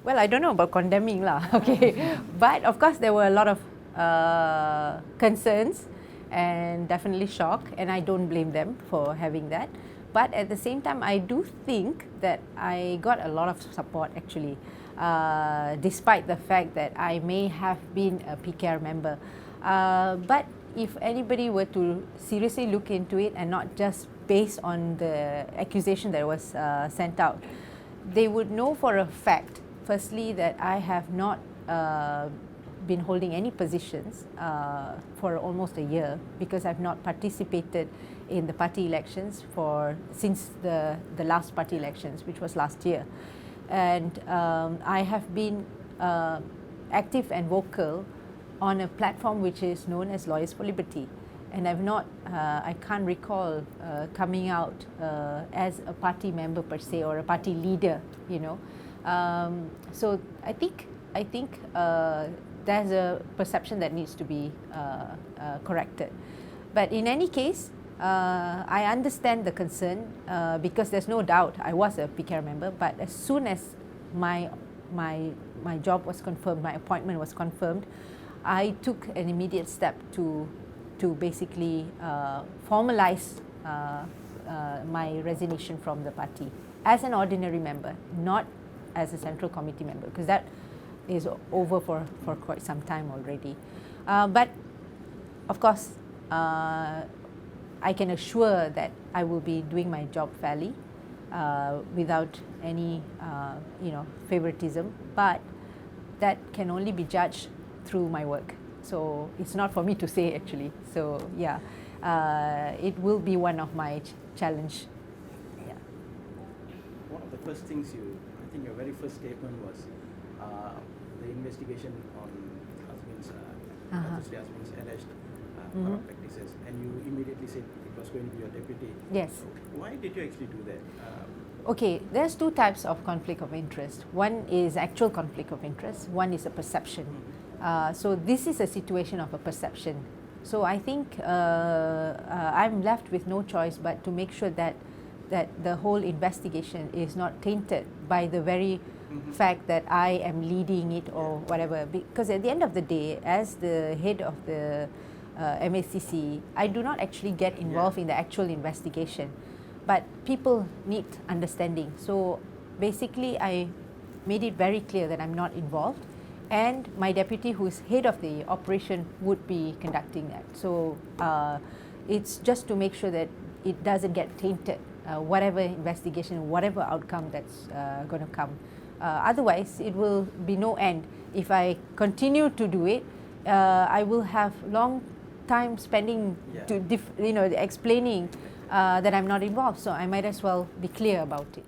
Well, I don't know about condemning lah, okay. But of course there were a lot of concerns and definitely shock, and I don't blame them for having that. But at the same time, I do think that I got a lot of support actually, despite the fact that I may have been a PKR member. But if anybody were to seriously look into it and not just based on the accusation that was sent out, they would know for a fact, firstly, that I have not been holding any positions for almost a year, because I've not participated in the party elections since the last party elections, which was last year. And I have been active and vocal on a platform which is known as Lawyers for Liberty. And I can't recall coming out as a party member per se, or a party leader, you know. So I think there's a perception that needs to be corrected. But in any case, I understand the concern, because there's no doubt I was a PKR member, but as soon as my job was confirmed, my appointment was confirmed, I took an immediate step to basically formalize my resignation from the party as an ordinary member, not as a central committee member, because that is over for quite some time already. But of course, I can assure that I will be doing my job fairly, without any favoritism, but that can only be judged through my work. So it's not for me to say actually. So yeah, it will be one of my challenge. Yeah. One of the first things I think your very first statement was the investigation on Hasmin's alleged corrupt practices, and you immediately said it was going to be your deputy. Yes. So why did you actually do that? Okay, there's two types of conflict of interest. One is actual conflict of interest, one is a perception. So this is a situation of a perception. So I think I'm left with no choice but to make sure that the whole investigation is not tainted by the very fact that I am leading it or whatever. Because at the end of the day, as the head of the MACC, I do not actually get involved in the actual investigation. But people need understanding. So basically, I made it very clear that I'm not involved, and my deputy, who is head of the operation, would be conducting that. So it's just to make sure that it doesn't get tainted, whatever investigation, whatever outcome that's going to come. Otherwise, it will be no end. If I continue to do it, I will have long time spending to explaining that I'm not involved. So I might as well be clear about it.